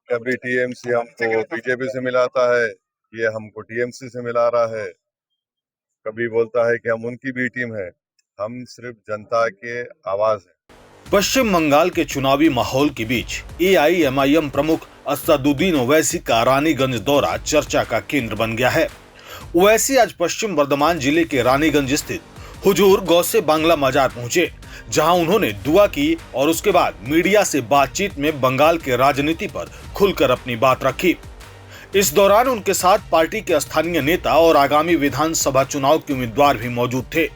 कभी टीएमसी हमको बीजेपी से मिलाता है, ये हमको टीएमसी से मिला रहा है। कभी बोलता है कि हम उनकी बी टीम है। हम सिर्फ जनता के आवाज हैं। पश्चिम बंगाल के चुनावी माहौल के बीच एआईएमआईएम प्रमुख असदुद्दीन ओवैसी का रानीगंज दौरा चर्चा का केंद्र बन गया है। ओवैसी आज पश्चिम बर्धमान जिले के रानीगंज स्थित हुजूर गौसे बांग्ला मजार पहुंचे, जहां उन्होंने दुआ की और उसके बाद मीडिया से बातचीत में बंगाल के राजनीति पर खुलकर अपनी बात रखी। इस दौरान उनके साथ पार्टी के स्थानीय नेता और आगामी विधानसभा चुनाव के उम्मीदवार भी मौजूद थे।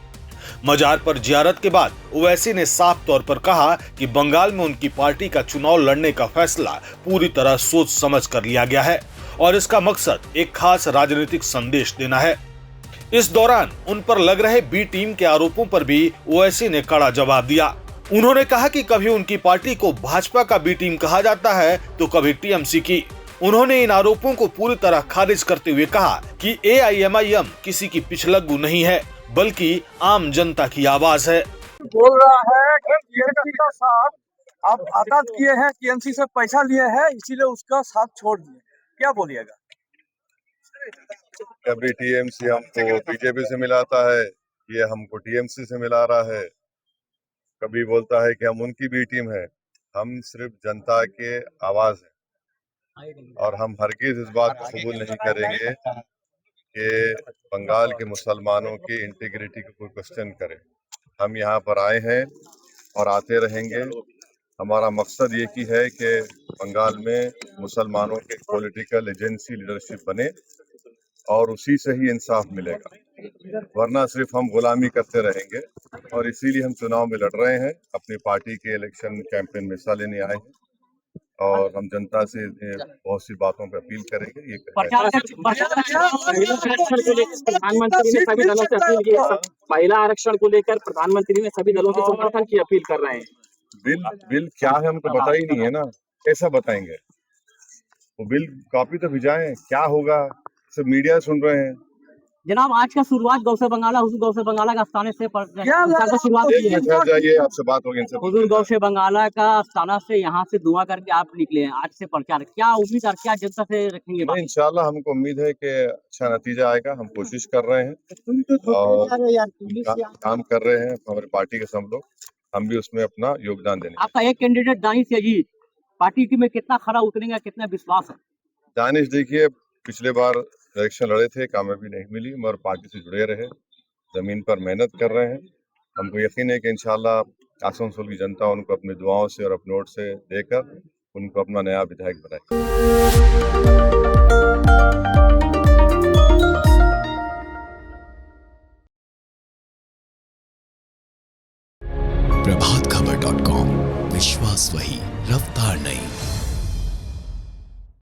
मजार पर जियारत के बाद ओवैसी ने साफ तौर पर कहा कि बंगाल में उनकी पार्टी का चुनाव लड़ने का फैसला पूरी तरह सोच समझ कर लिया गया है और इसका मकसद एक खास राजनीतिक संदेश देना है। इस दौरान उन पर लग रहे बी टीम के आरोपों पर भी ओवैसी ने कड़ा जवाब दिया। उन्होंने कहा कि कभी उनकी पार्टी को भाजपा का बी टीम कहा जाता है तो कभी टीएमसी की। उन्होंने इन आरोपों को पूरी तरह खारिज करते हुए कहा कि एआईएमआईएम किसी की पिछलग्गू नहीं है, बल्कि आम जनता की आवाज है। बोल रहा है कि टीएमसी का साथ आप आजाद किए हैं, टीएमसी से पैसा लिए हैं, इसीलिए उसका साथ छोड़ दिए। क्या बोलिएगा? कभी टीएमसी हमको बीजेपी से मिलाता है, ये हमको टीएमसी से मिला रहा है। कभी बोलता है कि हम उनकी बी टीम है। हम सिर्फ जनता के आवाज हैं और हम हरगिज इस बात को कबूल नहीं करेंगे कि बंगाल के मुसलमानों की इंटीग्रिटी को कोई क्वेश्चन करे। हम यहाँ पर आए हैं और आते रहेंगे। हमारा मकसद ये की है कि बंगाल में मुसलमानों के पॉलिटिकल एजेंसी लीडरशिप बने और उसी से ही इंसाफ मिलेगा, वरना सिर्फ हम गुलामी करते रहेंगे। और इसीलिए हम चुनाव में लड़ रहे हैं, अपनी पार्टी के इलेक्शन कैंपेन में हिस्सा लेने आए हैं और हम जनता से बहुत सी बातों पर अपील करेंगे। ये महिला आरक्षण को लेकर प्रधानमंत्री ने सभी दलों से समर्थन की अपील कर रहे हैं। बिल क्या है हमको पता ही नहीं है ना, कैसा बताएंगे? वो बिल कॉपी तो भिजाएं, क्या होगा सब मीडिया सुन रहे हैं। जनाब, आज का शुरुआत गौसे बंगाला हुजूर गौसे बंगाला का आस्थाने से शुरुआत की है। जाइए, आपसे बात होगी इनसे। हुजूर गौसे बंगाला का आस्थाना से यहाँ से दुआ करके आप निकले हैं, आज से प्रचार। क्या उम्मीद और क्या जनता से रखेंगे? इंशाल्लाह हमको उम्मीद है कि अच्छा नतीजा आएगा। हम कोशिश कर रहे हैं और काम कर रहे हैं हमारी पार्टी के सब लोग, हम भी उसमें अपना योगदान देंगे। आपका एक कैंडिडेट दानिश अजीज पार्टी में कितना खरा उतरेगा, कितना विश्वास है? दानिश देखिए, पिछले बार इलेक्शन लड़े थे, कामयाबी नहीं मिली, मगर पार्टी से जुड़े रहे, जमीन पर मेहनत कर रहे हैं। हमको यकीन है कि इंशाल्लाह आसनसोल की जनता उनको अपनी दुआओं से और अपने वोट से देकर उनको अपना नया विधायक बनाए। प्रभातखबर.com, विश्वास वही, रफ्तार नहीं।